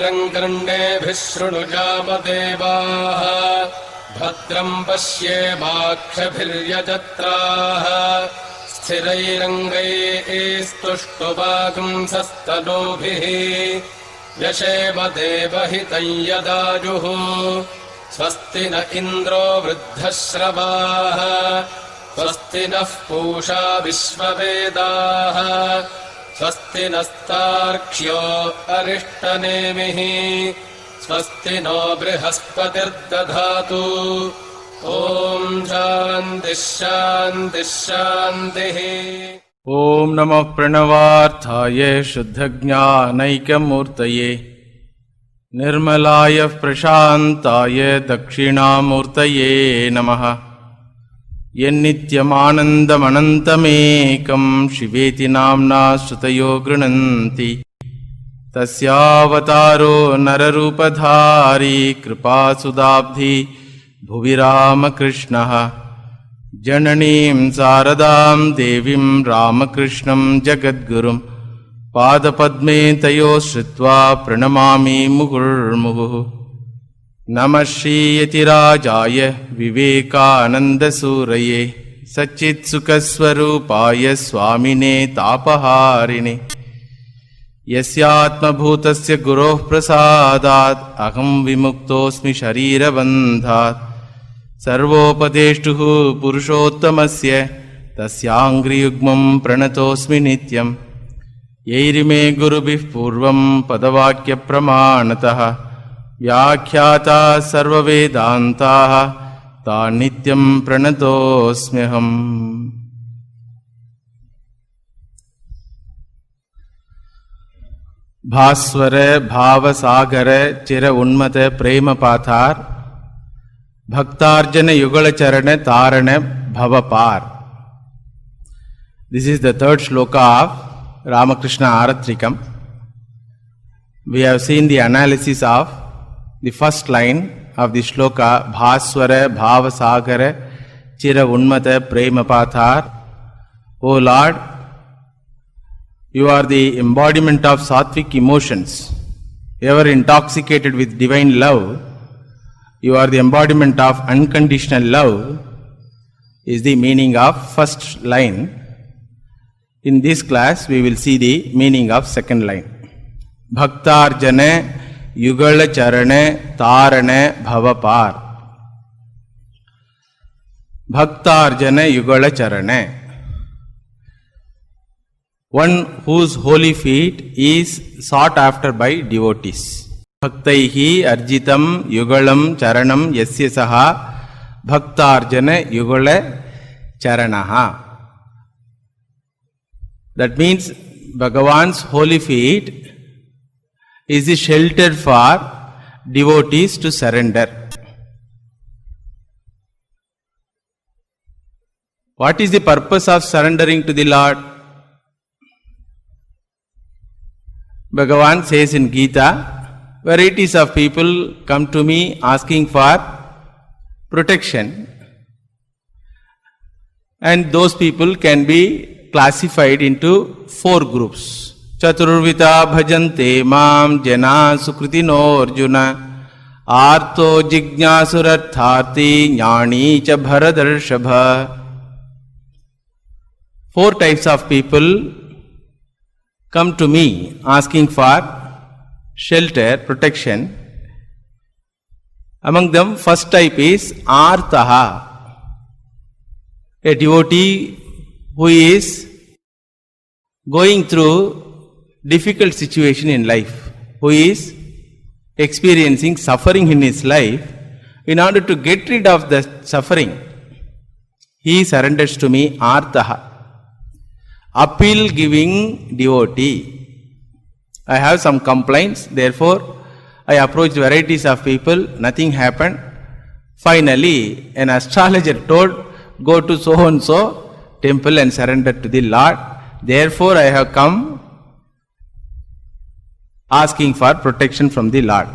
भद्रं कर्णेभिः शृणुयामदेवाः भद्रं पश्येमाक्षभिर्यजत्राः स्थिरैरङ्गैस्तुष्टुवागुंसस्तनूभिः व्यशेम देवहितं यदायुः स्वस्ति न इन्द्रो वृद्धश्रवाः स्वस्ति नः पूषा विश्ववेदाः स्वस्ति नस्तार्क्ष्यो अरिष्टनेमिः स्वस्ति नो बृहस्पतिर्दधातु ॐ शान्तिः शान्तिः शान्तिः। ॐ नमः प्रणवार्थाय शुद्धज्ञानैकमूर्तये निर्मलाय प्रशान्ताय दक्षिणामूर्तये नमः। यन्नित्यमानन्दमनन्तमेकं शिवेति नाम्ना श्रुतयो गृह्णन्ति तस्यावतारो नररूपधारी कृपासुदाब्धि भुवि रामकृष्णः। जननीं शारदां देवीं रामकृष्णं जगद्गुरुं पादपद्मे तयोः श्रुत्वा प्रणमामि मुहुर्मुहुः। नमः श्रीयतिराजाय विवेकानन्दसूरये सच्चित्सुखस्वरूपाय स्वामिने तापहारिणे यस्यात्मभूतस्य गुरोः प्रसादात् अहं विमुक्तोऽस्मि शरीरबन्धात्। सर्वोपदेष्टुः पुरुषोत्तमस्य तस्याङ्घ्रियुग्मं प्रणतोऽस्मि नित्यं। यैरिमे गुरुभिः पूर्वं पदवाक्यप्रमाणतः व्याख्याता सर्ववेदान्ताः तान् नित्यं प्रणतोऽस्म्यहम्। भास्वर भावसागर चिर उन्मत प्रेम पाथार भक्तार्जन युगल चरण तारण भवपार. This is the third shloka of Ramakrishna Aratrikam. We have seen the analysis of the first line of the shloka, Bhaswara Bhavasagara Chira Unmata Premapathar. O Lord, you are the embodiment of sattvic emotions, ever intoxicated with divine love. You are the embodiment of unconditional love, is the meaning of first line. In this class, we will see the meaning of second line. Bhaktarjana Yugala Charane Tarane Bhavapar. Bhaktarjana Yugala Charane. One whose holy feet is sought after by devotees. Bhaktaihi arjitam yugalam charanam yasya saha bhaktarjana yugala charanaha. That means Bhagavan's holy feet is the shelter for devotees to surrender. What is the purpose of surrendering to the Lord? Bhagavan says in Gita, varieties of people come to me asking for protection, and those people can be classified into 4 groups. Chaturvita bhajante mam jana sukritino arjuna arto jignyasurartharti jnani cha bharadarshava. 4 types of people come to me asking for shelter, protection. Among them, first type is Artaha, a devotee who is going through difficult situation in life, who is experiencing suffering in his life. In order to get rid of the suffering, he surrenders to me, Artaha. Appeal giving devotee. I have some complaints, therefore I approached varieties of people, nothing happened. Finally, an astrologer told, go to so and so temple and surrender to the Lord. Therefore I have come asking for protection from the Lord.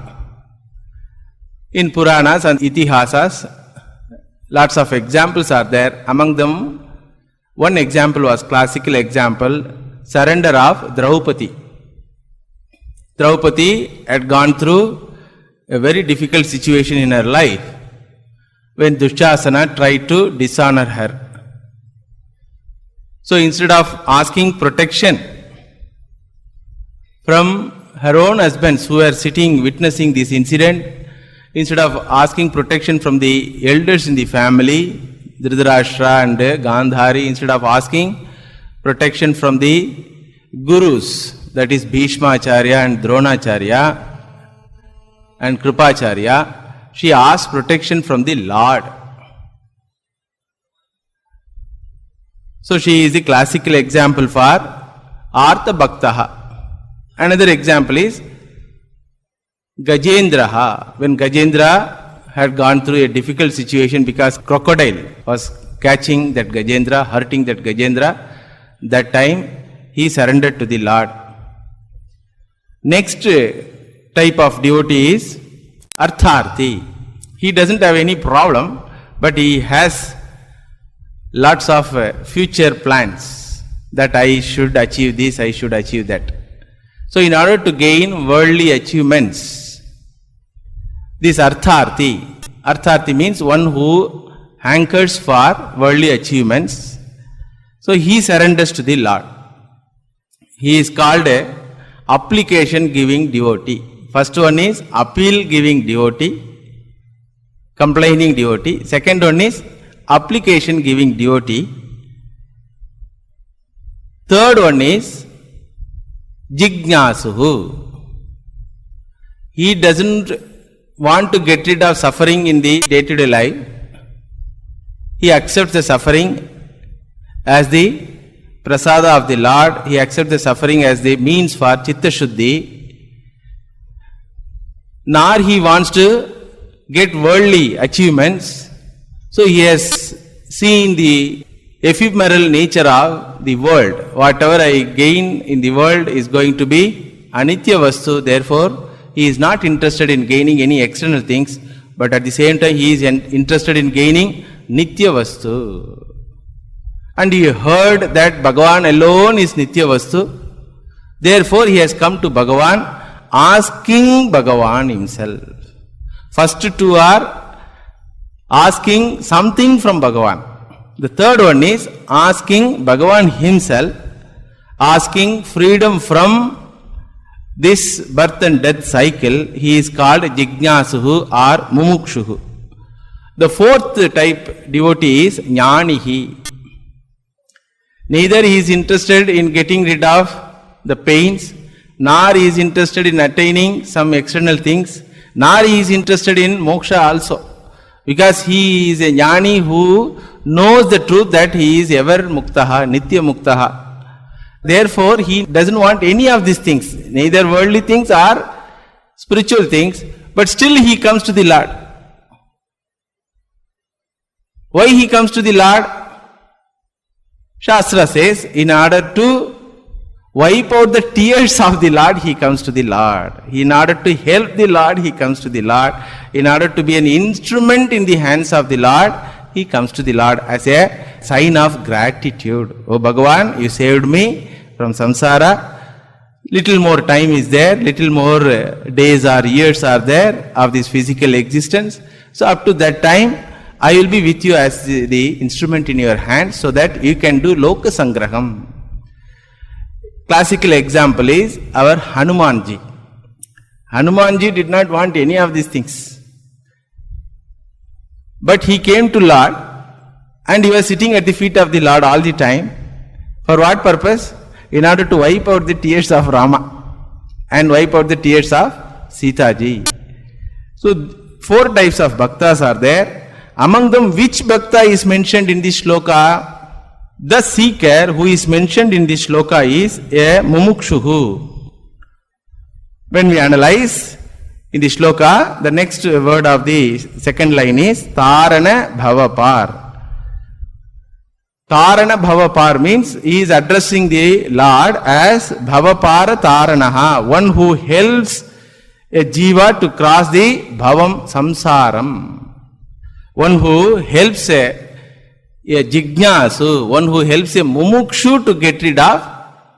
In Puranas and Itihasas, lots of examples are there. Among them, one example was classical example, surrender of Draupadi. Draupadi had gone through a very difficult situation in her life when Dushasana tried to dishonor her. So instead of asking protection from her own husbands who were sitting witnessing this incident, instead of asking protection from the elders in the family, Dhritarashtra and Gandhari, instead of asking protection from the gurus, that is Bhishma Acharya and Dronacharya and Kripacharya, she asked protection from the Lord. So she is the classical example for Artha Bhaktaha. Another example is Gajendraha. When Gajendra had gone through a difficult situation because crocodile was catching that Gajendra, hurting that Gajendra, that time he surrendered to the Lord. Next type of devotee is Artharthi. He doesn't have any problem, but he has lots of future plans that I should achieve this, I should achieve that. So in order to gain worldly achievements, this Artharthi means one who hankers for worldly achievements. So he surrenders to the Lord. He is called a application giving devotee. First one is appeal giving devotee, complaining devotee. Second one is application giving devotee. Third one is Jignasuhu. He doesn't want to get rid of suffering in the day-to-day life. He accepts the suffering as the prasada of the Lord. He accepts the suffering as the means for Chitta Shuddhi. Nor he wants to get worldly achievements. So he has seen the ephemeral nature of the world. Whatever I gain in the world is going to be anitya vastu. Therefore, he is not interested in gaining any external things, but at the same time he is interested in gaining nitya vastu. And he heard that Bhagavan alone is nitya vastu. Therefore, he has come to Bhagavan asking Bhagavan himself. First two are asking something from Bhagavan. The third one is asking Bhagavan himself, asking freedom from this birth and death cycle. He is called Jignasuhu or Mumukshuhu. The fourth type devotee is Jnanihi. Neither he is interested in getting rid of the pains, nor he is interested in attaining some external things, nor he is interested in moksha also. Because he is a jnani who knows the truth that he is ever muktaha, nitya muktaha. Therefore, he doesn't want any of these things, neither worldly things or spiritual things, but still he comes to the Lord. Why he comes to the Lord? Shastra says, in order to wipe out the tears of the Lord, he comes to the Lord. In order to help the Lord, he comes to the Lord. In order to be an instrument in the hands of the Lord, he comes to the Lord as a sign of gratitude. Oh Bhagavan, you saved me from samsara. Little more time is there, little more days or years are there of this physical existence. So up to that time, I will be with you as the instrument in your hand so that you can do loka sangraham. Classical example is our Hanumanji. Hanumanji did not want any of these things. But he came to Lord and he was sitting at the feet of the Lord all the time. For what purpose? In order to wipe out the tears of Rama and wipe out the tears of Sita ji. So 4 types of bhaktas are there. Among them, which bhakta is mentioned in this shloka? The seeker who is mentioned in this shloka is a mumukshuhu. When we analyze in the shloka, the next word of the second line is Tarana Bhavapar. Tarana Bhavapar means he is addressing the Lord as Bhavapara Taranaha, one who helps a jiva to cross the Bhavam Samsaram. One who helps a jignasu, one who helps a mumukshu to get rid of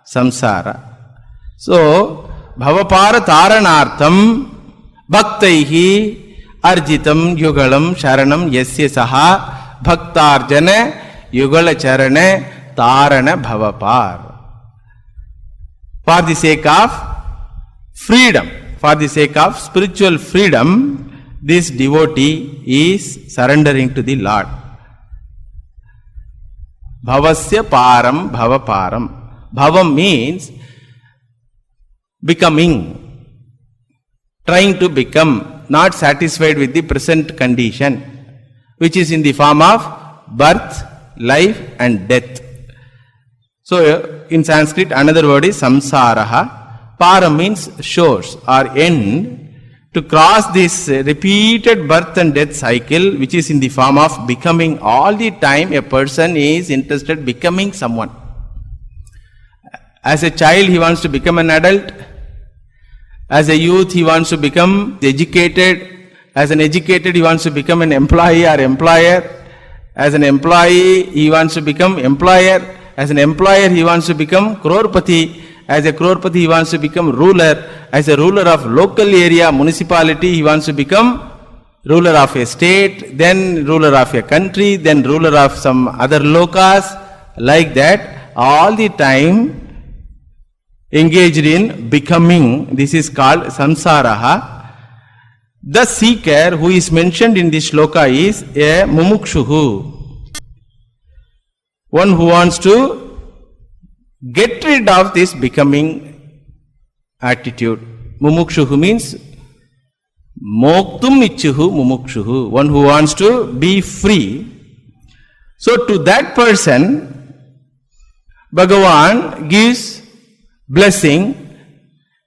samsara. So, bhavapara taranartham bhaktaihi arjitam yugalam sharanam yasya saha bhaktarjana yugala charana tarana bhavapar. For the sake of freedom, for the sake of spiritual freedom, this devotee is surrendering to the Lord. Bhavasya param bhavaparam. Bhavam means becoming, trying to become, not satisfied with the present condition, which is in the form of birth, life and death. So in Sanskrit another word is samsaraha. Param means shores or end. To cross this repeated birth and death cycle, which is in the form of becoming, all the time a person is interested becoming someone. As a child he wants to become an adult. As a youth he wants to become educated. As an educated he wants to become an employee or employer. As an employee he wants to become employer. As an employer he wants to become crorepati. As a crorepati he wants to become ruler. As a ruler of local area, municipality, he wants to become ruler of a state, then ruler of a country, then ruler of some other lokas. Like that, all the time engaged in becoming. This is called samsaraha. The seeker who is mentioned in this shloka is a mumukshuhu, one who wants to get rid of this becoming attitude. Mumukshuhu means moktum ichuhu mumukshuhu, one who wants to be free. So to that person Bhagavan gives blessing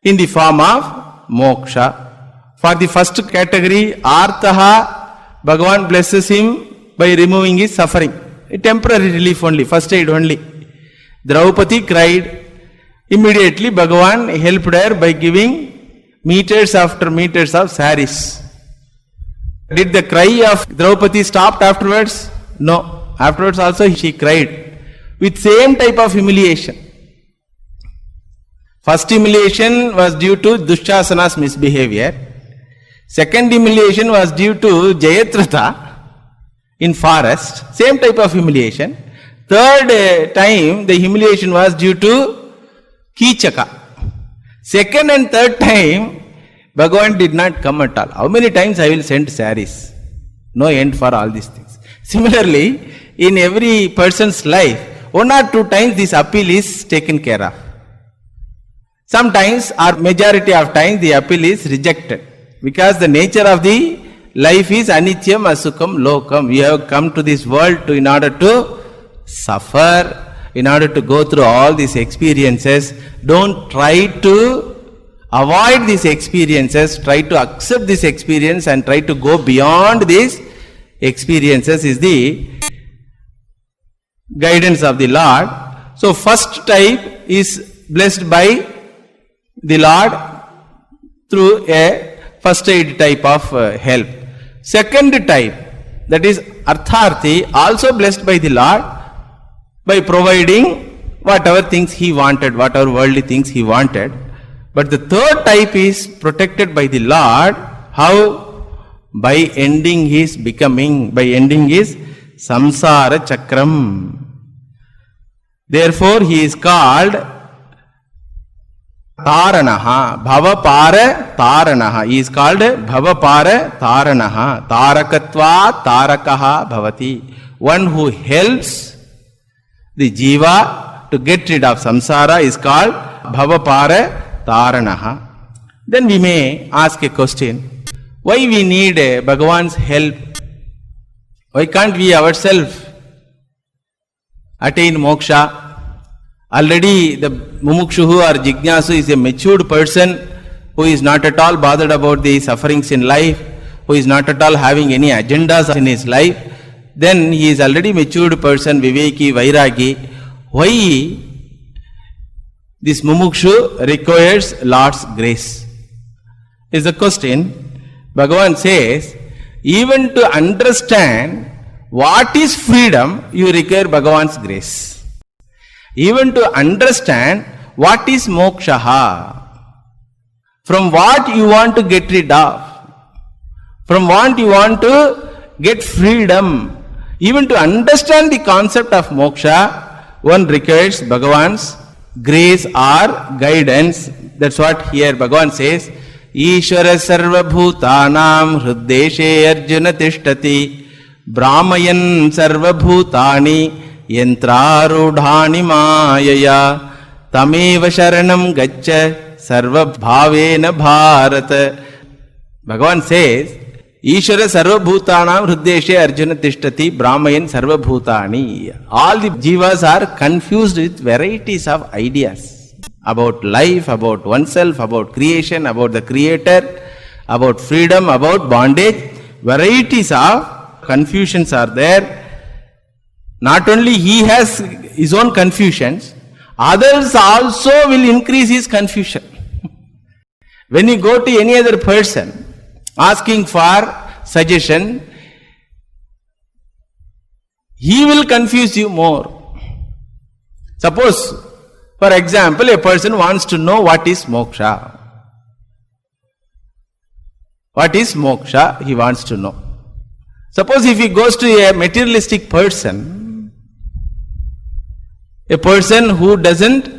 in the form of moksha. For the first category, arthaha, Bhagavan blesses him by removing his suffering. A temporary relief only, first aid only. Draupadi cried. Immediately Bhagavan helped her by giving meters after meters of saris. Did the cry of Draupadi stop afterwards? No. Afterwards also she cried with same type of humiliation. First humiliation was due to Dushasana's misbehavior. Second humiliation was due to Jayadratha in forest. Same type of humiliation. Third time the humiliation was due to Kichaka. Second and third time Bhagavan did not come at all. How many times I will send saris? No end for all these things. Similarly, in every person's life, one or two times this appeal is taken care of. Sometimes or majority of times the appeal is rejected. Because the nature of the life is anityam asukam lokam. We have come to this world in order to suffer, in order to go through all these experiences. Don't try to avoid these experiences. Try to accept this experience and try to go beyond these experiences is the guidance of the Lord. So first type is blessed by the Lord through a first aid type of help. Second type, that is Artharthi, also blessed by the Lord by providing whatever things he wanted, whatever worldly things he wanted. But the third type is protected by the Lord. How? By ending his becoming, by ending his samsara chakram. Therefore he is called Taranaha, Bhavapara Taranaha. He is called Bhavapara Taranaha. Tarakatva Tarakaha Bhavati. One who helps the jiva to get rid of samsara is called Bhavapara Taranaha. Then we may ask a question. Why we need Bhagavan's help? Why can't we ourselves attain moksha? Already the mumukshuhu or jignasu is a matured person who is not at all bothered about the sufferings in life, who is not at all having any agendas in his life. Then he is already matured person, viveki, vairagi. Why this mumukshu requires Lord's grace? Is the question. Bhagavan says, even to understand what is freedom, you require Bhagavan's grace. Even to understand what is moksha, From what you want to get rid of. From what you want to get freedom. Even to understand the concept of moksha, one requires Bhagavan's grace or guidance. That's what here Bhagavan says. Ishvara sarva bhutanam hruddeshe arjuna tishtati brahmayan sarva bhutani yantrarudhani mayaya tameva sharanam gaccha sarva bhavena bharata. Bhagavan says, Ishvara sarva bhutanam hruddeshe arjuna tishtati brahmayan sarva bhutani. All the jivas are confused with varieties of ideas about life, about oneself, about creation, about the creator, about freedom, about bondage. Varieties of confusions are there. Not only he has his own confusions, others also will increase his confusion. When you go to any other person asking for suggestion, he will confuse you more. Suppose, for example, a person wants to know what is moksha. What is moksha? He wants to know. Suppose if he goes to a materialistic person, a person who doesn't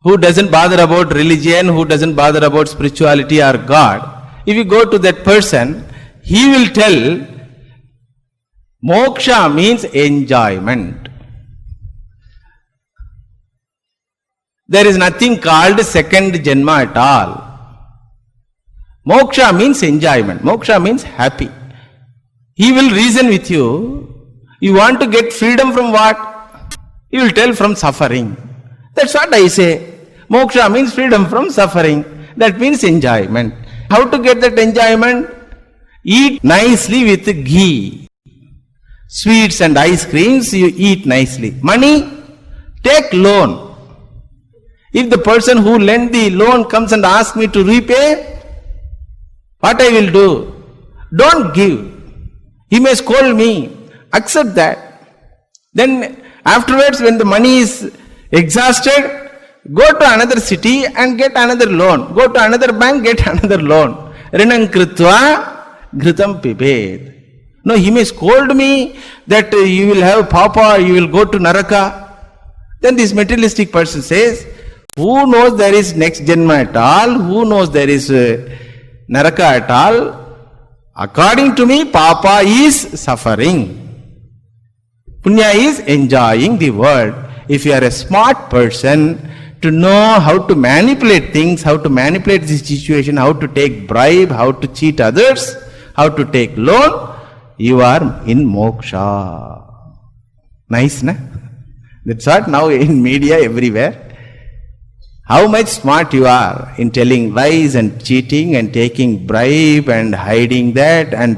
bother about religion, who doesn't bother about spirituality or God, if you go to that person, he will tell moksha means enjoyment. There is nothing called second janma at all. Moksha means enjoyment. Moksha means happy. He will reason with you. You want to get freedom from what? He will tell from suffering. That's what I say. Moksha means freedom from suffering. That means enjoyment. How to get that enjoyment? Eat nicely with ghee. Sweets and ice creams, you eat nicely. Money, take loan. If the person who lent the loan comes and asks me to repay, what I will do? Don't give. He may scold me. Accept that. Then afterwards, when the money is exhausted, go to another city and get another loan. Go to another bank, get another loan. Rinam kritva ghritam pibed. No, he may scold me that you will have papa, you will go to Naraka. Then this materialistic person says, who knows there is next janma at all? Who knows there is Naraka at all? According to me, papa is suffering. Punya is enjoying the world. If you are a smart person, to know how to manipulate things, how to manipulate the situation, how to take bribe, how to cheat others, how to take loan, you are in moksha. Nice, na? That's what now in media everywhere. How much smart you are in telling lies and cheating and taking bribe and hiding that and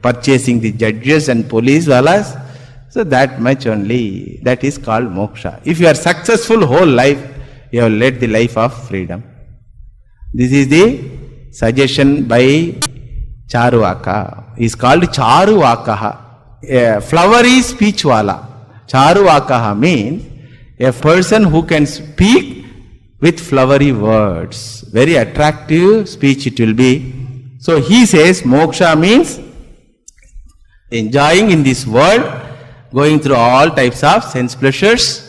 purchasing the judges and police walas. So that much only, that is called moksha. If you are successful whole life, you have led the life of freedom. This is the suggestion by Charuvaka. He is called Charuvakaha. A flowery speech wala. Charuvakaha means a person who can speak with flowery words. Very attractive speech it will be. So he says moksha means enjoying in this world, going through all types of sense pleasures.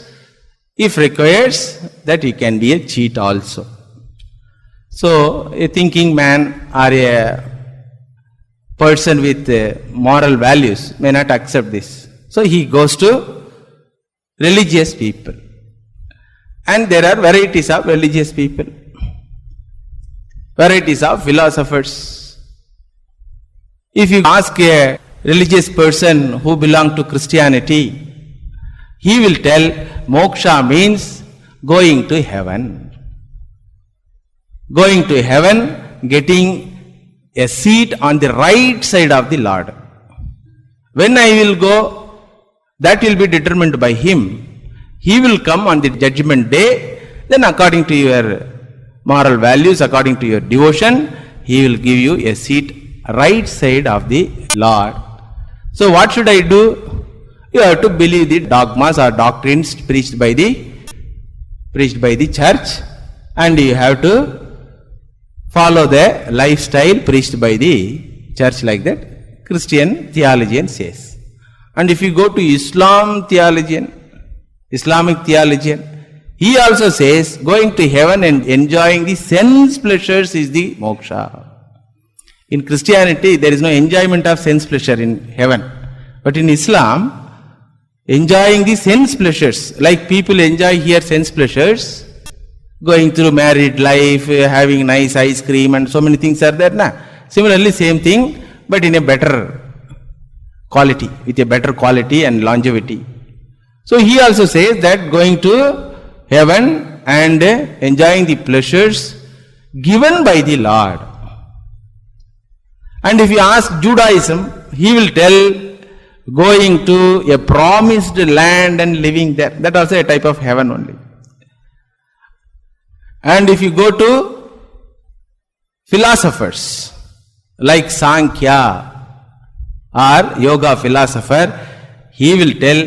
If requires, that he can be a cheat also. So a thinking man or a person with moral values may not accept this. So he goes to religious people. And there are varieties of religious people, varieties of philosophers. If you ask a religious person who belongs to Christianity, he will tell moksha means going to heaven. Going to heaven, getting a seat on the right side of the Lord. When I will go, that will be determined by him. He will come on the judgment day, then according to your moral values, according to your devotion, he will give you a seat right side of the Lord. So what should I do? You have to believe the dogmas or doctrines preached by the church, and you have to follow the lifestyle preached by the church, like that Christian theologian says. And if you go to Islamic theologian, he also says going to heaven and enjoying the sense pleasures is the moksha. In Christianity, there is no enjoyment of sense pleasure in heaven. But in Islam, enjoying the sense pleasures, like people enjoy here sense pleasures, going through married life, having nice ice cream and so many things are there. Na? Similarly, same thing, but in a better quality, with a better quality and longevity. So he also says that going to heaven and enjoying the pleasures given by the Lord. And if you ask Judaism, he will tell going to a promised land and living there. That also a type of heaven only. And if you go to philosophers like Sankhya or yoga philosopher, he will tell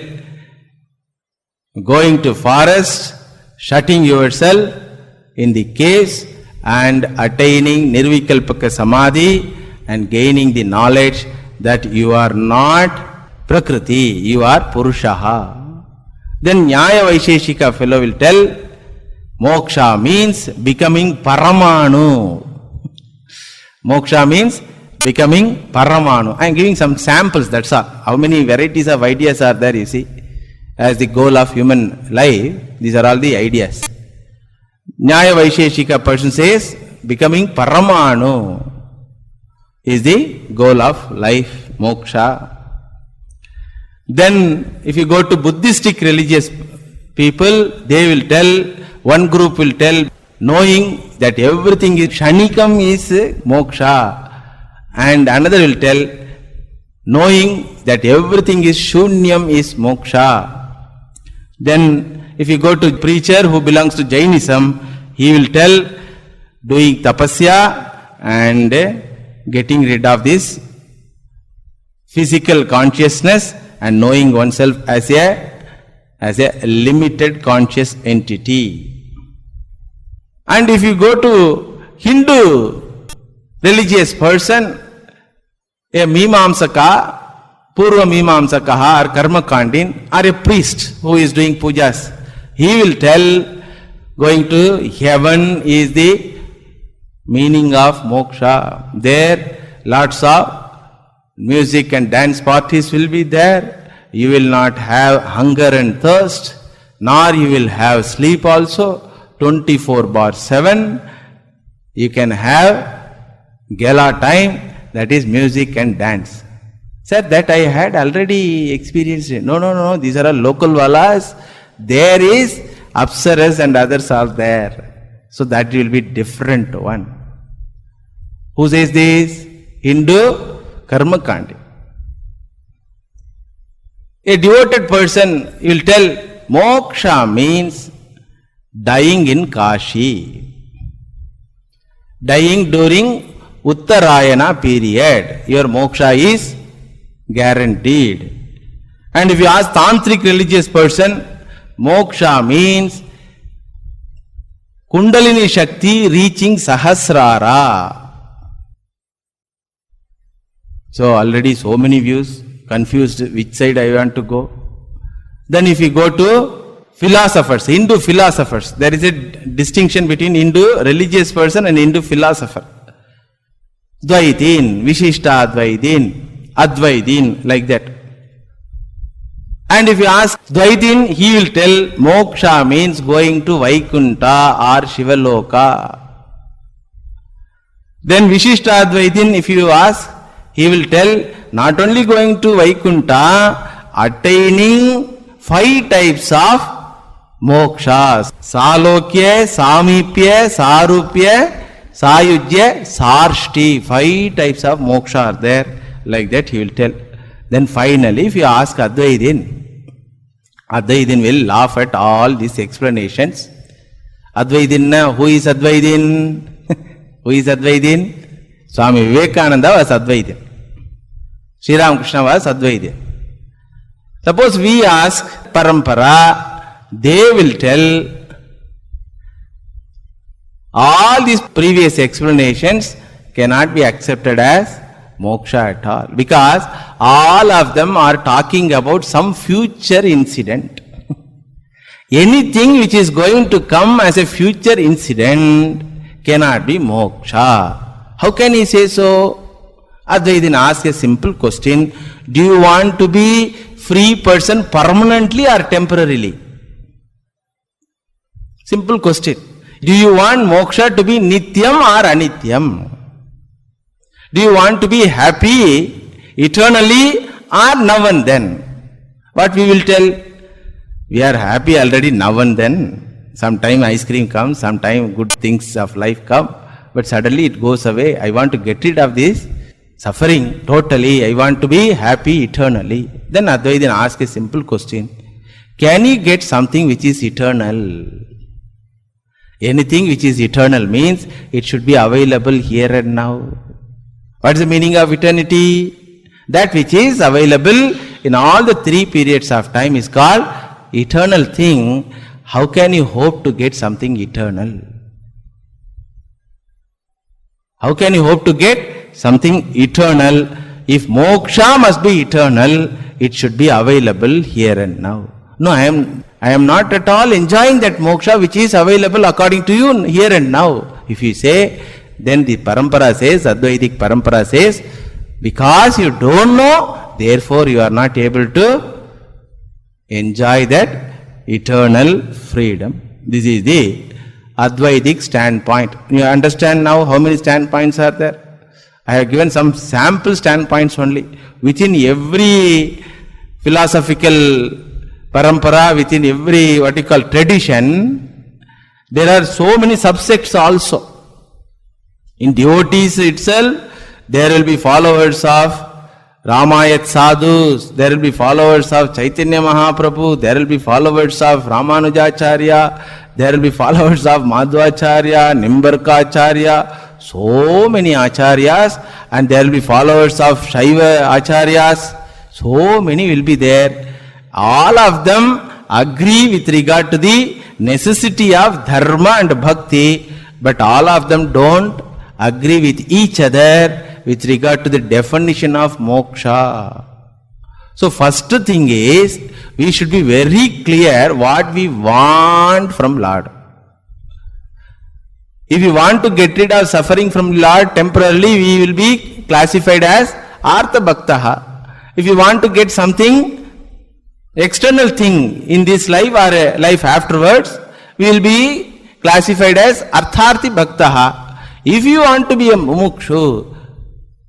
going to forest, shutting yourself in the caves and attaining Nirvikalpaka Samadhi and gaining the knowledge that you are not Prakriti, you are Purushaha. Then Nyaya Vaisheshika fellow will tell moksha means becoming Paramanu. Moksha means becoming Paramanu. I am giving some samples, that's all. How many varieties of ideas are there, you see? As the goal of human life, these are all the ideas. Nyaya Vaisheshika person says becoming Paramanu is the goal of life, moksha. Then if you go to Buddhistic religious people, they will tell, one group will tell, knowing that everything is Shanikam is moksha, and another will tell, knowing that everything is Shunyam is moksha. Then if you go to preacher who belongs to Jainism, he will tell doing tapasya and getting rid of this physical consciousness and knowing oneself as a limited conscious entity. And if you go to Hindu religious person, a Mimamsaka, Purva Mimamsaka or Karma Kandin, or a priest who is doing pujas, he will tell going to heaven is the meaning of moksha. There lots of music and dance parties will be there. You will not have hunger and thirst, nor you will have sleep also. 24/7 you can have gala time, that is music and dance. Sir, that I had already experienced. No, these are all local valas. There is apsaras and others are there. So that will be different one. Who says this? Hindu Karma Kandi. A devoted person will tell moksha means dying in Kashi. Dying during Uttarayana period. Your moksha is guaranteed. And if you ask tantric religious person, moksha means Kundalini Shakti reaching Sahasrara. So already so many views, confused which side I want to go. Then if you go to philosophers, Hindu philosophers, there is a distinction between Hindu religious person and Hindu philosopher. Dvaitin, Vishishta Advaitin, Advaitin, like that. And if you ask Dvaitin, he will tell moksha means going to Vaikunta or Shivaloka. Then Vishishta Advaitin, if you ask, he will tell not only going to Vaikunta, attaining 5 types of mokshas. Salokya, Samipya, Sarupya, Sayujya, Sarshti. 5 types of moksha are there. Like that he will tell. Then finally, if you ask Advaitin, Advaitin will laugh at all these explanations. Advaitin, who is Advaitin? Who is Advaitin? Swami Vivekananda was Advaitin. Sri Ramakrishna was Advaitin. Suppose we ask Parampara, they will tell All these previous explanations cannot be accepted as moksha at all, because all of them are talking about some future incident. Anything which is going to come as a future incident cannot be moksha. How can he say so? Advaita asks a simple question: do you want to be free person permanently or temporarily? Simple question. Do you want moksha to be nityam or anityam? Do you want to be happy eternally or now and then? What we will tell? We are happy already now and then. Sometime ice cream comes, sometime good things of life come, but suddenly it goes away. I want to get rid of this suffering totally. I want to be happy eternally. Then Advaita asks a simple question: can you get something which is eternal? Anything which is eternal means it should be available here and now. What is the meaning of eternity? That which is available in all the three periods of time is called eternal thing. How can you hope to get something eternal? How can you hope to get something eternal? If moksha must be eternal, it should be available here and now. No, I am not at all enjoying that moksha which is available according to you here and now. If you say, then the parampara says, Advaitic parampara says, because you don't know, therefore you are not able to enjoy that eternal freedom. This is the Advaitic standpoint. You understand now how many standpoints are there? I have given some sample standpoints only. Within every philosophical parampara, within every what you call tradition, there are so many subsects also. In devotees itself, there will be followers of Ramayat sadhus, there will be followers of Chaitanya Mahaprabhu, there will be followers of Ramanujacharya, there will be followers of Madhvacharya, Nimbarkacharya, so many acharyas, and there will be followers of Shaiva acharyas, so many will be there. All of them agree with regard to the necessity of dharma and bhakti, but all of them don't agree with each other with regard to the definition of moksha. So first thing is, we should be very clear what we want from Lord. If you want to get rid of suffering from Lord temporarily, we will be classified as Artha Bhaktaha. If you want to get something external thing in this life or life afterwards, we will be classified as Artharthi Bhaktaha. If you want to be a mumukshu,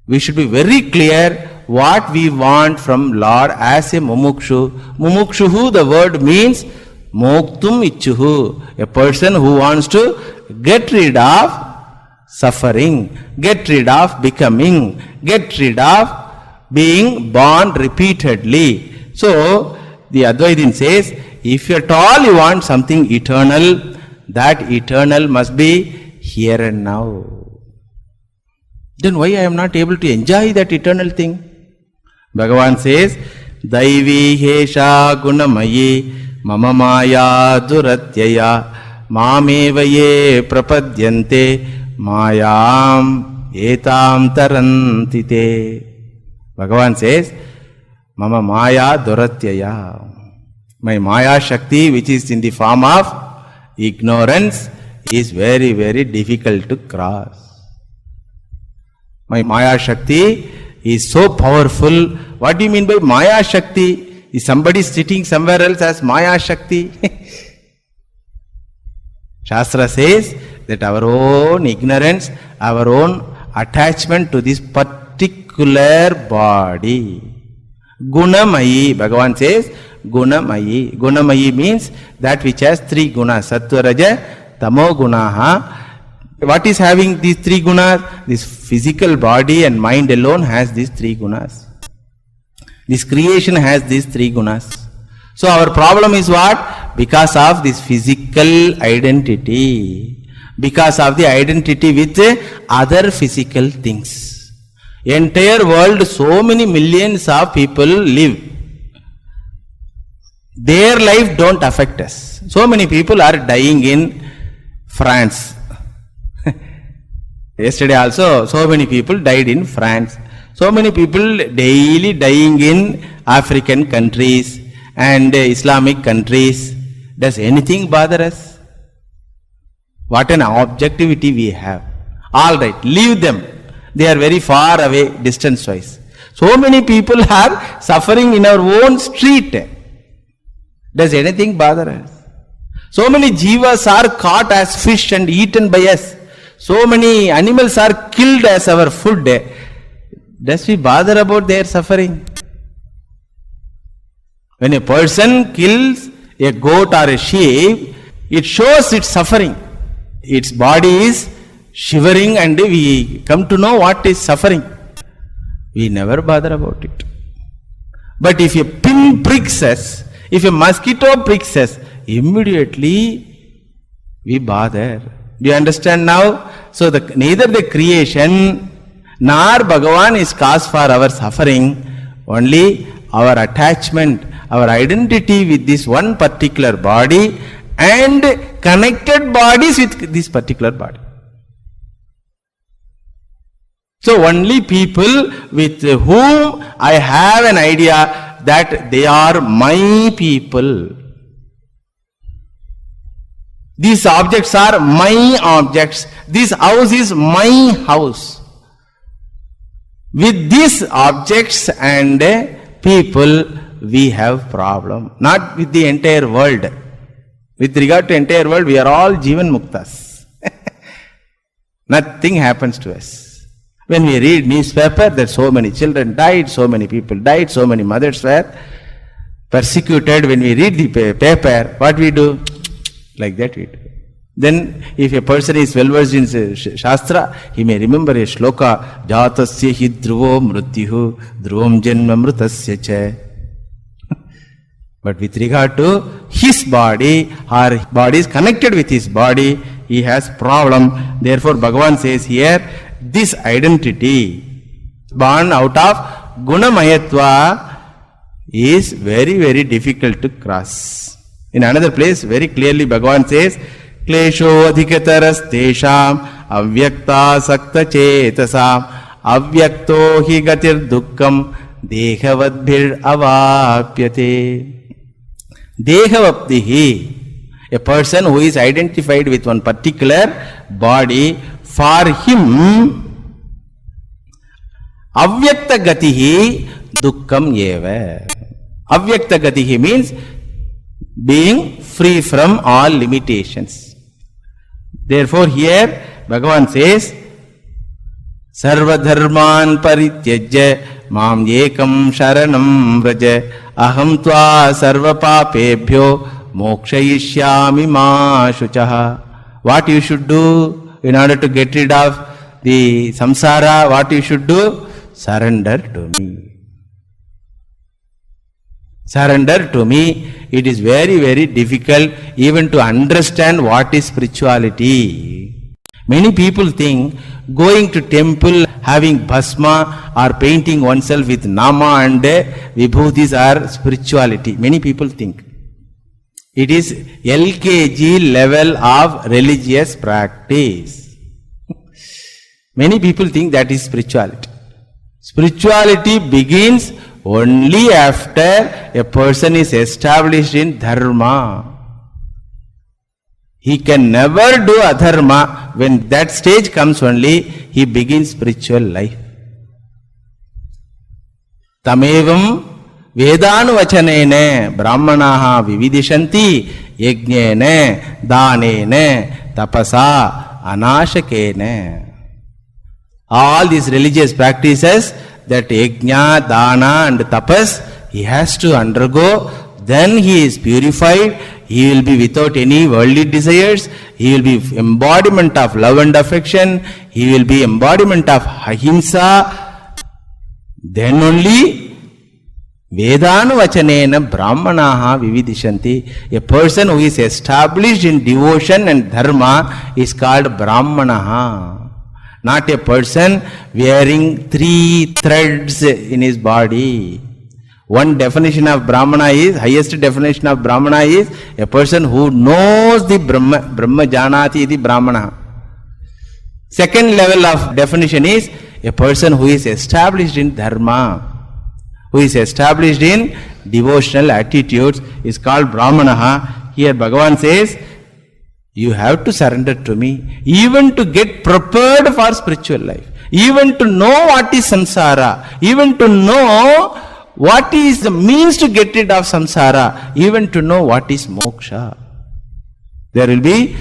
we should be very clear what we want from Lord as a mumukshu. Mumukshuhu, the word means moktum ichuhu, a person who wants to get rid of suffering, get rid of becoming, get rid of being born repeatedly. So, the Advaitin says, if at all you want something eternal, that eternal must be here and now. Then why I am not able to enjoy that eternal thing? Bhagavan says, Daivi hesha gunamayi mama maya duratyaya mamevaye prapadyante mayam etam tarantite. Bhagavan says, Mama maya duratyaya. My maya shakti, which is in the form of ignorance, is very, very difficult to cross. My maya shakti is so powerful. What do you mean by maya shakti? Is somebody sitting somewhere else as maya shakti? Shastra says that our own ignorance, our own attachment to this particular body. Gunamayi, Bhagavan says, Gunamayi. Gunamayi means that which has three gunas, Sattva, Raja, Tamo gunaha. What is having these three gunas? This physical body and mind alone has these three gunas. This creation has these three gunas. So our problem is what? Because of this physical identity. Because of the identity with other physical things. Entire world, so many millions of people live. Their life don't affect us. So many people are dying in France. Yesterday also, so many people died in France. So many people daily dying in African countries and Islamic countries. Does anything bother us? What an objectivity we have. All right, leave them. They are very far away, distance-wise. So many people are suffering in our own street. Does anything bother us? So many jivas are caught as fish and eaten by us. So many animals are killed as our food. Does we bother about their suffering? When a person kills a goat or a sheep, it shows its suffering. Its body is shivering and we come to know what is suffering. We never bother about it. But if a pin pricks us, if a mosquito pricks us, immediately we bother. Do you understand now? So neither the creation nor Bhagavan is cause for our suffering, only our attachment, our identity with this one particular body and connected bodies with this particular body. So only people with whom I have an idea that they are my people. These objects are my objects. This house is my house. With these objects and people, we have problem. Not with the entire world. With regard to entire world, we are all Jivan Muktas. Nothing happens to us. When we read newspaper that so many children died, so many people died, so many mothers were persecuted. When we read the paper, what we do? Like that we do. Then if a person is well versed in Shastra, he may remember a shloka, Jatasya hi dhruvo mrutyuhu dhruvam janma mrutasya cha. But with regard to his body, our body is connected with his body, he has problem. Therefore Bhagavan says here, this identity born out of Gunamayatva is very, very difficult to cross. In another place, very clearly Bhagavan says, Klesho adhikataras tesham avyakta sakta chetasam avyakto hi gatir dukkam dehavadbhir avapyate. Dehavaptihi, a person who is identified with one particular body, for him avyakta gatihi dukkam eva. Avyakta gatihi means being free from all limitations. Therefore here Bhagavan says, Sarva dharman parityajya mam ekam sharanam vraja aham tva sarva papebhyo mokshayishyami ma shuchaha. What you should do in order to get rid of the samsara, what you should do? Surrender to me. Surrender to me. It is very, very difficult even to understand what is spirituality. Many people think going to temple, having bhasma or painting oneself with nama and vibhutis are spirituality. Many people think. It is LKG level of religious practice. Many people think that is spirituality. Spirituality begins only after a person is established in dharma. He can never do adharma. When that stage comes only, he begins spiritual life. Tamevam Vedanuvachanene Brahmanaha Vividishanti Yajnene Danene Tapasa Anashakene. All these religious practices, that yajna, dana and tapas, he has to undergo, then he is purified, he will be without any worldly desires, he will be embodiment of love and affection, he will be embodiment of ahimsa. Then only Vedanuvachanena Brahmanaha Vividishanti. A person who is established in devotion and dharma is called Brahmanaha. Not a person wearing 3 threads in his body. One definition of Brahmana is, highest definition of Brahmana is a person who knows the Brahma Janati iti Brahmana. Second level of definition is a person who is established in dharma, who is established in devotional attitudes, is called Brahmanaha. Here Bhagavan says, you have to surrender to me, even to get prepared for spiritual life, even to know what is samsara, even to know what is the means to get rid of samsara, even to know what is moksha. There will be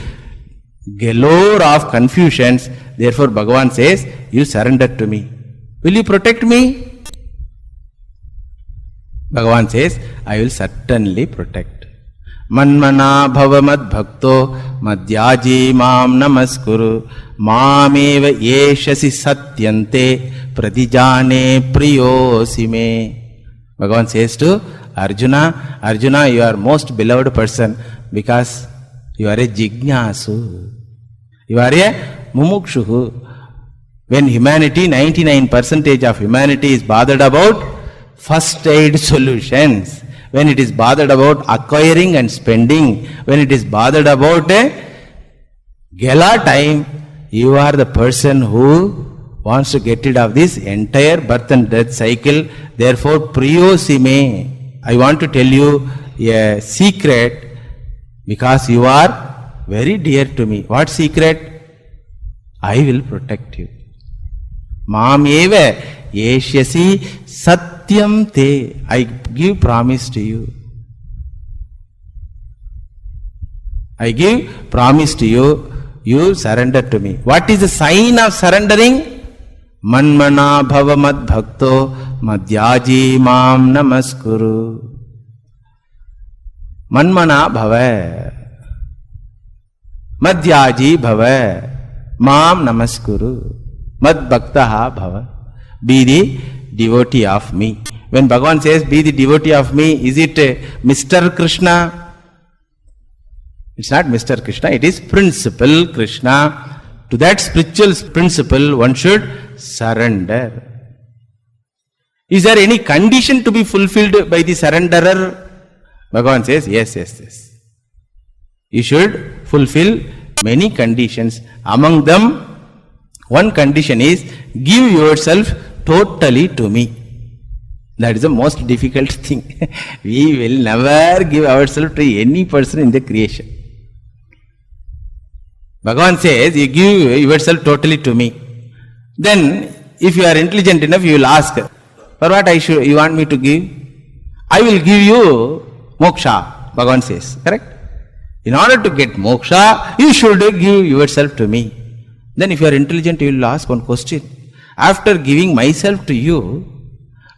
galore of confusions. Therefore Bhagavan says, you surrender to me. Will you protect me? Bhagavan says, I will certainly protect. Manmana bhava mad bhakto madhyaji mam namaskuru mameva yeshasi satyante pradijane priyosime. Bhagavan says to Arjuna, Arjuna, you are most beloved person because you are a jignasu. You are a mumukshu. When humanity, 99% of humanity is bothered about first aid solutions, when it is bothered about acquiring and spending, when it is bothered about a gala time, you are the person who wants to get rid of this entire birth and death cycle. Therefore, priyosime, I want to tell you a secret, because you are very dear to me. What secret? I will protect you. Mam eva yeshyasi satyam te. I give promise to you. I give promise to you. You surrender to me. What is the sign of surrendering? Manmana bhava mad bhakto madhyaji mam namaskuru. Manmana bhava madhyaji bhava mam namaskuru mad bhaktaha bhava. Be the devotee of me. When Bhagavan says be the devotee of me, is it Mr. Krishna? It's not Mr. Krishna, it is Principal Krishna. To that spiritual principle one should surrender. Is there any condition to be fulfilled by the surrenderer? Bhagavan says, yes. You should fulfill many conditions. Among them, one condition is, give yourself totally to me. That is the most difficult thing. We will never give ourselves to any person in the creation. Bhagavan says, you give yourself totally to me. Then, if you are intelligent enough, you will ask, for what you want me to give? I will give you moksha, Bhagavan says. Correct? In order to get moksha, you should give yourself to me. Then if you are intelligent, you will ask one question. After giving myself to you,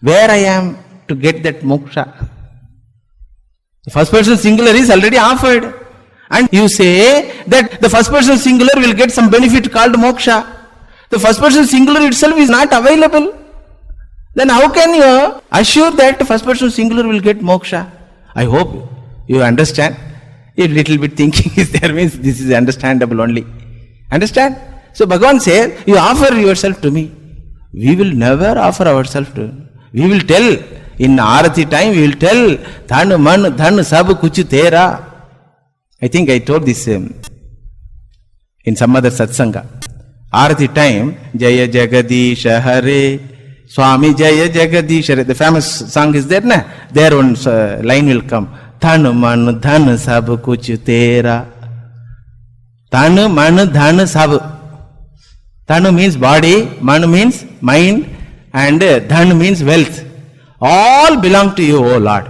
where I am to get that moksha? The first person singular is already offered. And you say that the first person singular will get some benefit called moksha. The first person singular itself is not available. Then how can you assure that the first person singular will get moksha? I hope you understand. A little bit thinking is there, means this is understandable only. Understand? So Bhagavan says, you offer yourself to me. We will never offer ourselves to you. We will tell, in Arati time, we will tell, Dhan man, dhan sab kuch tera. I think I told this in some other satsanga. Arati time, Jaya Jagadisha Hare, Swami Jaya Jagadisha Hare. The famous song is there, na? There one line will come. Dhan man, dhan sab kuch tera. Dhan man, dhan sab. Dhan means body, man means mind, and dhan means wealth. All belong to you, O Lord.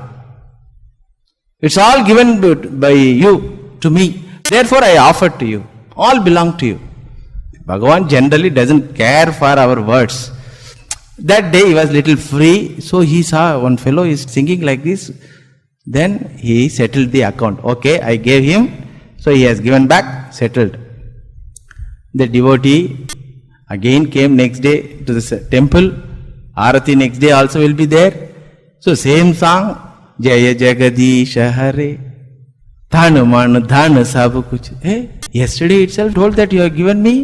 It's all given by you to me. Therefore I offer to you. All belong to you. Bhagavan generally doesn't care for our words. That day he was little free, so he saw one fellow is singing like this. Then he settled the account. Okay, I gave him, so he has given back, settled. The devotee again came next day to the temple. Arati next day also will be there. So same song, Jaya Jagadisha Hare, Dhan man dhan sab kuch. Hey, yesterday itself told that you have given me.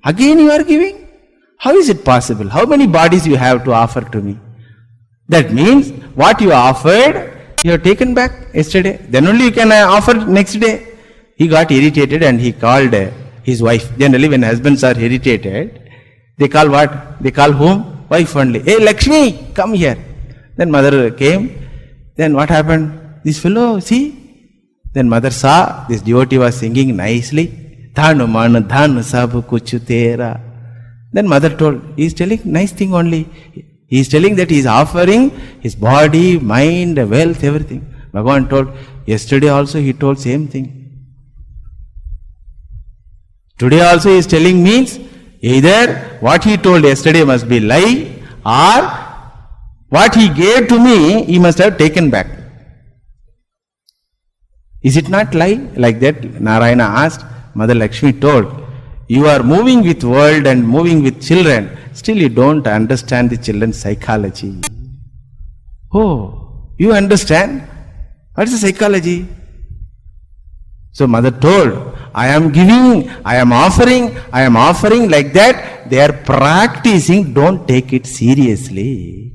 Again you are giving. How is it possible? How many bodies you have to offer to me? That means what you offered, you have taken back yesterday. Then only you can offer next day. He got irritated and he called his wife. Generally when husbands are irritated, they call what? They call whom? Wife only. Hey Lakshmi, come here. Then mother came. Then what happened? This fellow, see? Then mother saw this devotee was singing nicely. Dhanu man dhan sab kuch tera. Then mother told, he is telling nice thing only. He is telling that he is offering his body, mind, wealth, everything. Bhagavan told, yesterday also he told same thing. Today also he is telling means either what he told yesterday must be lie, or what he gave to me he must have taken back. Is it not lie? Like that Narayana asked. Mother Lakshmi told, you are moving with world and moving with children, still you don't understand the children's psychology. Oh, you understand? What is the psychology? So mother told, I am giving, I am offering like that. They are practicing, don't take it seriously.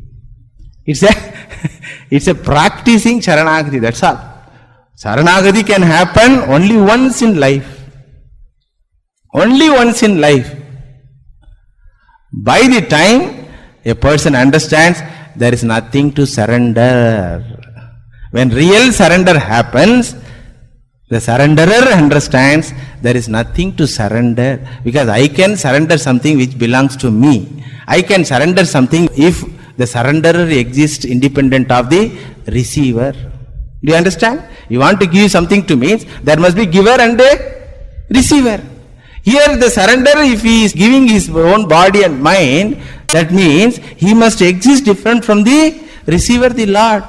It's a practicing Sharanagati, that's all. Sharanagati can happen only once in life. Only once in life. By the time a person understands there is nothing to surrender. When real surrender happens, the surrenderer understands there is nothing to surrender, because I can surrender something which belongs to me. I can surrender something if the surrenderer exists independent of the receiver. Do you understand? You want to give something to me, there must be giver and a receiver. Here the surrenderer, if he is giving his own body and mind, that means he must exist different from the receiver, the Lord.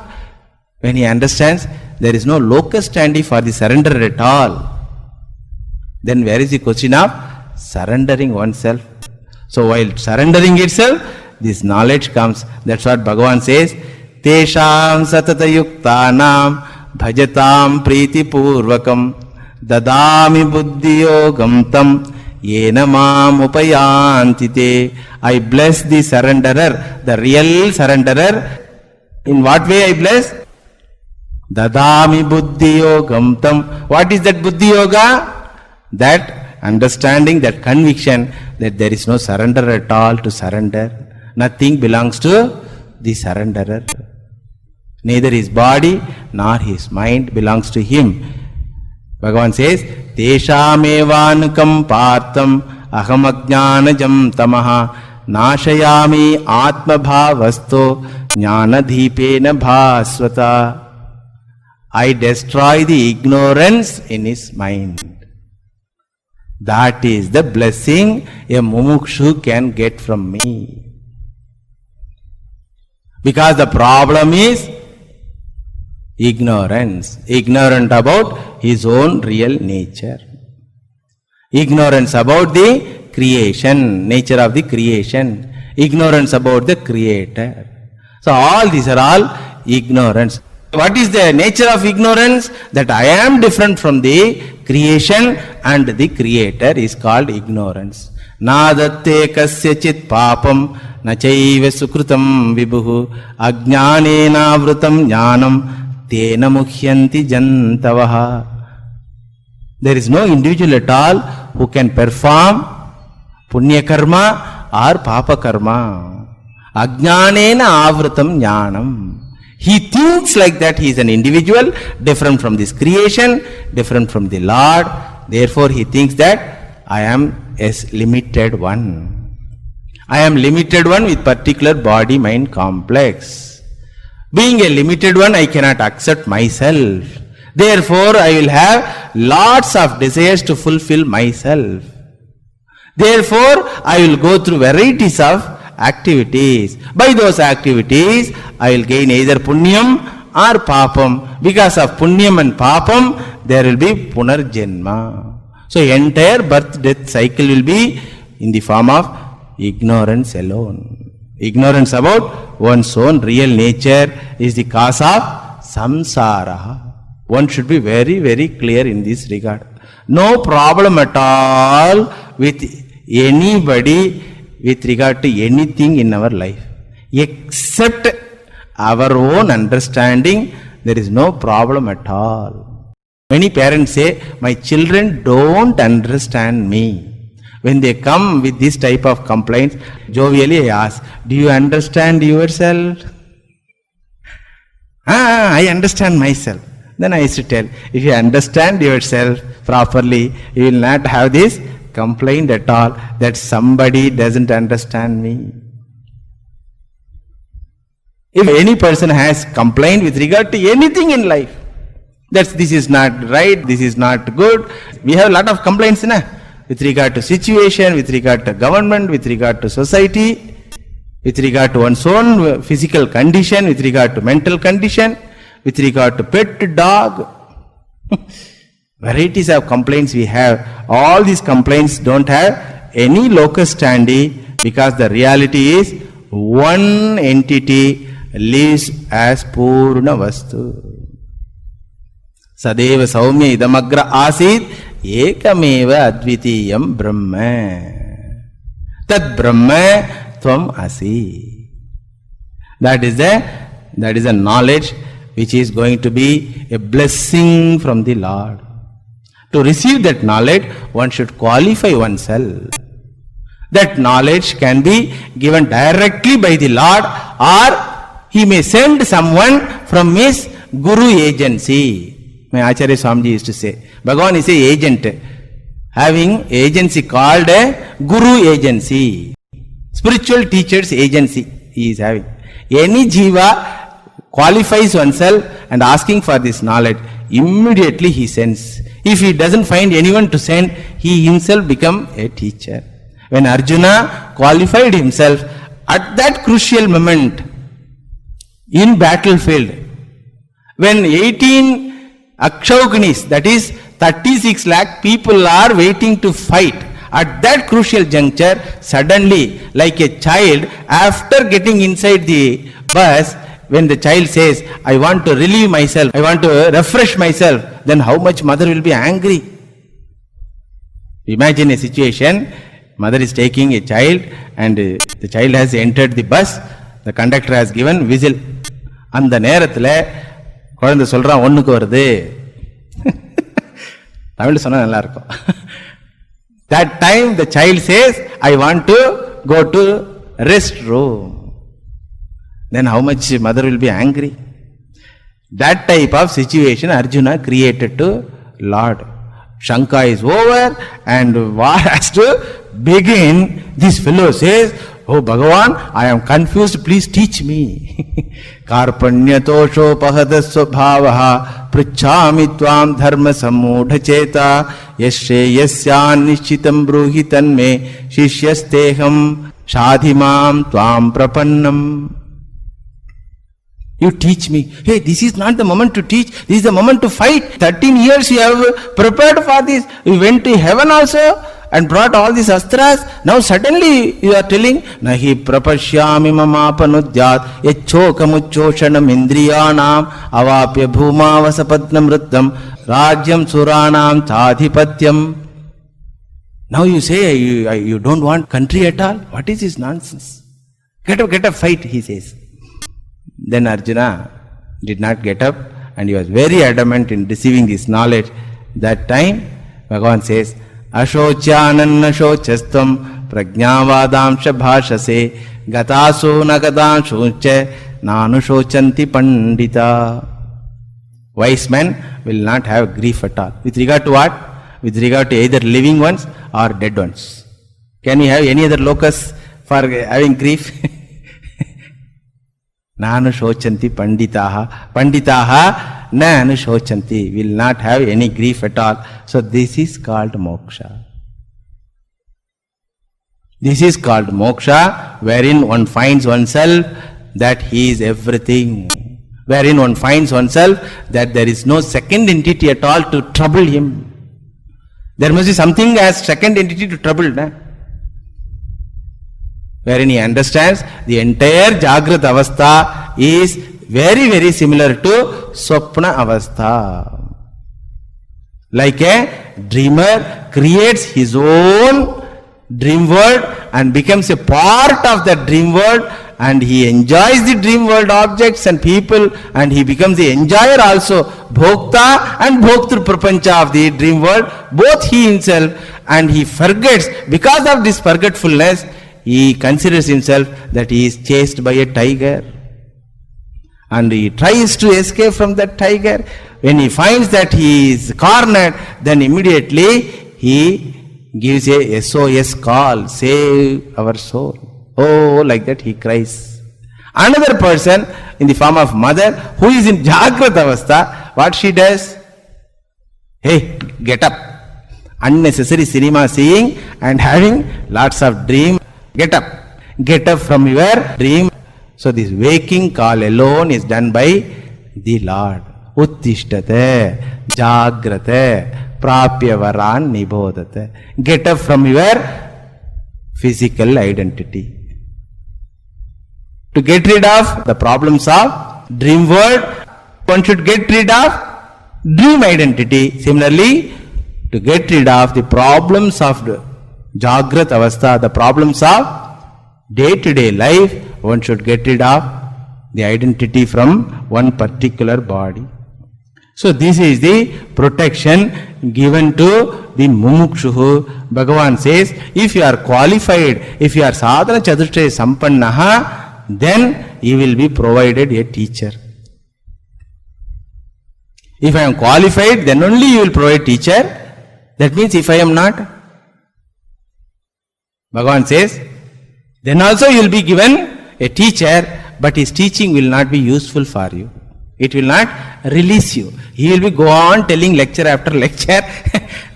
When he understands there is no locus standi for the surrender at all, then where is the question of surrendering oneself? So while surrendering itself, this knowledge comes. That's what Bhagavan says, Tesham satata yuktanam bhajatam priti purvakam dadami buddhiyogam tam yena mam upayanti te. I bless the surrenderer, the real surrenderer. In what way I bless? Dadami buddhiyogam tam. What is that buddhi yoga? That understanding, that conviction that there is no surrender at all to surrender. Nothing belongs to the surrenderer. Neither his body nor his mind belongs to him. Bhagavan says, Teshamevanukam partam aham ajnanajam tamaha nashayami atma bhavasto jnana deepena bhasvata. I destroy the ignorance in his mind. That is the blessing a mumukshu can get from me. Because the problem is ignorance. Ignorant about his own real nature. Ignorance about the creation, nature of the creation. Ignorance about the creator. So all these are all ignorance. What is the nature of ignorance? That I am different from the creation and the creator is called ignorance. Nadatte kasyachit papam nachaiva sukrutam vibhuhu ajnanena vrutam jnanam tena mukhyanti jantavaha. There is no individual at all who can perform punya karma or papa karma. Ajnanena avrutam jnanam. He thinks like that he is an individual, different from this creation, different from the Lord. Therefore he thinks that I am a limited one. I am limited one with particular body-mind complex. Being a limited one, I cannot accept myself. Therefore I will have lots of desires to fulfill myself. Therefore I will go through varieties of activities. By those activities, I will gain either punyam or papam. Because of punyam and papam, there will be punarjanma. So entire birth-death cycle will be in the form of ignorance alone. Ignorance about one's own real nature is the cause of samsara. One should be very, very clear in this regard. No problem at all with anybody with regard to anything in our life. Except our own understanding, there is no problem at all. Many parents say, my children don't understand me. When they come with this type of complaints, jovially I ask, do you understand yourself? I understand myself. Then I used to tell, if you understand yourself properly, you will not have this complaint at all that somebody doesn't understand me. If any person has complaint with regard to anything in life, that this is not right, this is not good, we have a lot of complaints, with regard to situation, with regard to government, with regard to society, with regard to one's own physical condition, with regard to mental condition, with regard to pet dog. Varieties of complaints we have. All these complaints don't have any locus standi, because the reality is one entity lives as Purna Vastu. Sadeva Saumya Idamagra Asid Ekameva Advitiyam Brahma. Tad Brahma Tvam Asi. That is a knowledge which is going to be a blessing from the Lord. To receive that knowledge, one should qualify oneself. That knowledge can be given directly by the Lord, or He may send someone from His Guru agency. My Acharya Swamiji used to say, Bhagavan is a agent, having agency called a Guru agency. Spiritual teacher's agency he is having. Any jiva qualifies oneself and asking for this knowledge, immediately he sends. If he doesn't find anyone to send, he himself become a teacher. When Arjuna qualified himself at that crucial moment in battlefield, when 18 Akshaugnis, that is 36 lakh people are waiting to fight, at that crucial juncture, suddenly, like a child, after getting inside the bus, when the child says, I want to relieve myself, I want to refresh myself, then how much mother will be angry? Imagine a situation, mother is taking a child and the child has entered the bus, the conductor has given whistle. அந்த நேரத்தில் குழந்தை சொல்றான் ஒண்ணுக்கு வருது. தமிழ் சொன்னா நல்லா இருக்கும். That time the child says, I want to go to rest room. Then how much mother will be angry? That type of situation Arjuna created to Lord. Shanka is over and war has to begin. This fellow says, Oh Bhagavan, I am confused, please teach me. Karpanyatosho pahadasva bhavaha pruchhami tvam dharma samudha cheta yashe yasyan nischitam bruhitan me shishyasteham shadhimam tvam prapannam. You teach me. Hey, this is not the moment to teach. This is the moment to fight. 13 years you have prepared for this. You went to heaven also and brought all these astras. Now suddenly you are telling, Nahi prapashyami mamapanudyat yachchokamuchoshanam indriyanam avapya bhumavasapadnam riddham rajyam suranam chadhipatyam. Now you say you don't want country at all? What is this nonsense? Get up, fight, he says. Then Arjuna did not get up and he was very adamant in receiving this knowledge. That time Bhagavan says, Ashocyananna shochastvam prajnavadamsha bhashase gatasu nagadam shoche nanusochanti pandita. Wise men will not have grief at all. With regard to what? With regard to either living ones or dead ones. Can we have any other locus for having grief? Nanu shochanti panditaha. Panditaha nanu shochanti. Will not have any grief at all. So this is called moksha. This is called moksha, wherein one finds oneself that he is everything. Wherein one finds oneself that there is no second entity at all to trouble him. There must be something as second entity to trouble. Wherein he understands the entire Jagrat Avastha is very, very similar to Swapna Avastha. Like a dreamer creates his own dream world and becomes a part of that dream world and he enjoys the dream world objects and people, and he becomes the enjoyer also, Bhokta and Bhoktru Prapancha of the dream world, both he himself, and he forgets, because of this forgetfulness, he considers himself that he is chased by a tiger. And he tries to escape from that tiger. When he finds that he is cornered, then immediately he gives a SOS call, save our soul. Oh, like that he cries. Another person in the form of mother who is in Jagrat Avastha, what she does? Hey, get up. Unnecessary cinema seeing and having lots of dream. Get up. Get up from your dream. So this waking call alone is done by the Lord. Uttishtate, Jagrate, Prapyavaran Nibodate. Get up from your physical identity. To get rid of the problems of dream world, one should get rid of dream identity. Similarly, to get rid of the problems of Jagrat Avastha, the problems of day-to-day life, one should get rid of the identity from one particular body. So this is the protection given to the mumukshu. Bhagavan says, if you are qualified, if you are sadhana chatushtaya sampannaha, then you will be provided a teacher. If I am qualified, then only you will provide teacher. That means if I am not, Bhagavan says, then also you will be given a teacher, but his teaching will not be useful for you. It will not release you. He will be go on telling lecture after lecture.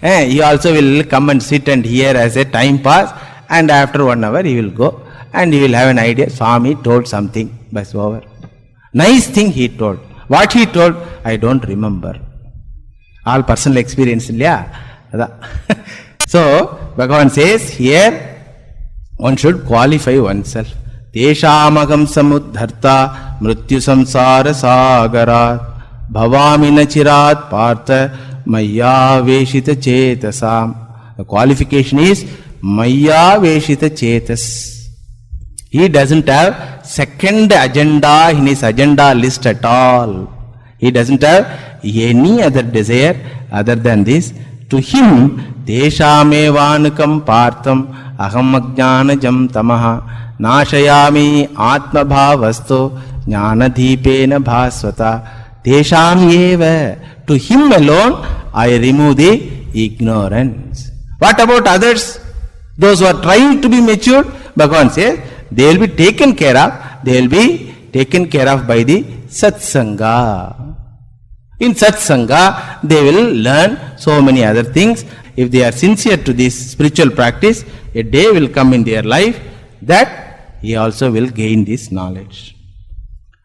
He also will come and sit and hear as a time pass, and after 1 hour he will go and he will have an idea. Swami told something, but over. Nice thing he told. What he told, I don't remember. All personal experience. So, Bhagavan says here, one should qualify oneself. Teshamagam samudharta mrityu samsara sagarat bhavami nachirat partha maya veshita chetasam. The qualification is maya veshita chetas. He doesn't have second agenda in his agenda list at all. He doesn't have any other desire other than this. To him, Teshamevanukam partham aham ajnanajam tamaha nashayami atmabhavasto jnanadhipena bhasvata tesham eva. To him alone I remove the ignorance. What about others? Those who are trying to be matured, Bhagavan says, they will be taken care of. They will be taken care of by the satsanga. In satsanga, they will learn so many other things. If they are sincere to this spiritual practice, a day will come in their life that he also will gain this knowledge.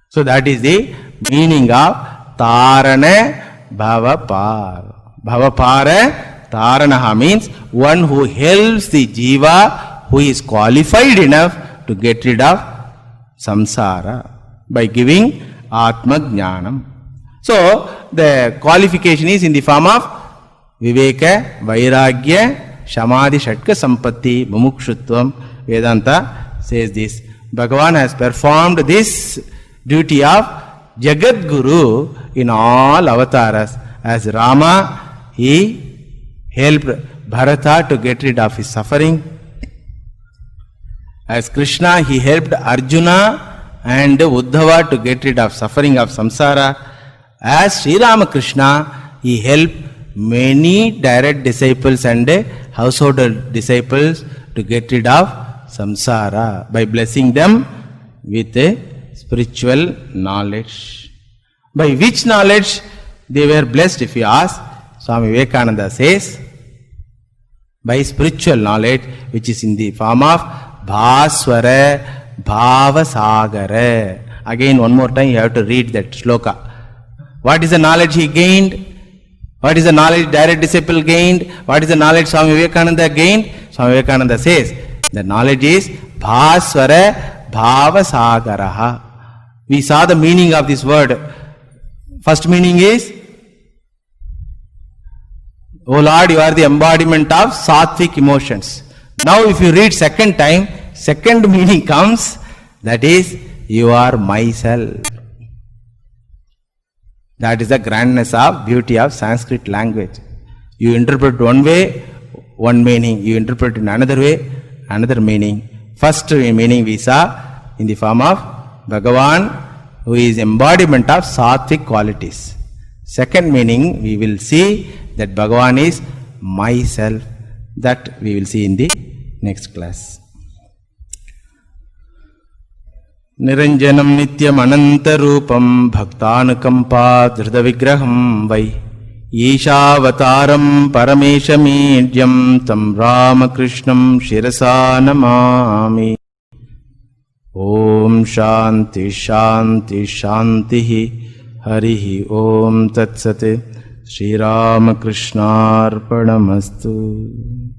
So that is the meaning of Tarana Bhavapar. Bhavapara Taranaha means one who helps the jiva who is qualified enough to get rid of samsara by giving Atma Jnanam. So the qualification is in the form of Viveka, Vairagya, Samadhi, Shatka, Sampatti, Mumukshutvam. Vedanta says this. Bhagavan has performed this duty of Jagat Guru in all avatars. As Rama, he helped Bharata to get rid of his suffering. As Krishna, he helped Arjuna and Uddhava to get rid of suffering of samsara. As Sri Ramakrishna, he helped many direct disciples and household disciples to get rid of samsara by blessing them with a spiritual knowledge. By which knowledge they were blessed, if you ask? Swami Vivekananda says, by spiritual knowledge, which is in the form of Bhaswara Bhavasagara. Again, one more time you have to read that shloka. What is the knowledge he gained? What is the knowledge direct disciple gained? What is the knowledge Swami Vivekananda gained? Swami Vivekananda says, the knowledge is Bhaswara Bhavasagaraha. We saw the meaning of this word. First meaning is, O Lord, you are the embodiment of sattvic emotions. Now if you read second time, second meaning comes, That is, you are myself. That is the grandness of beauty of Sanskrit language. You interpret one way, one meaning. You interpret in another way, another meaning. First meaning we saw in the form of Bhagavan, who is embodiment of sattvic qualities. Second meaning we will see that Bhagavan is myself. That we will see in the next class. Niranjanam nityam anantarupam bhaktanukampa dhrida vigraham vai Ishavataram parameshamidhyam tam Ramakrishnam shirasa namami. Om Shanti Shanti Shanti Harihi Om Tat Sat. Shri Ramakrishna Arpanamastu.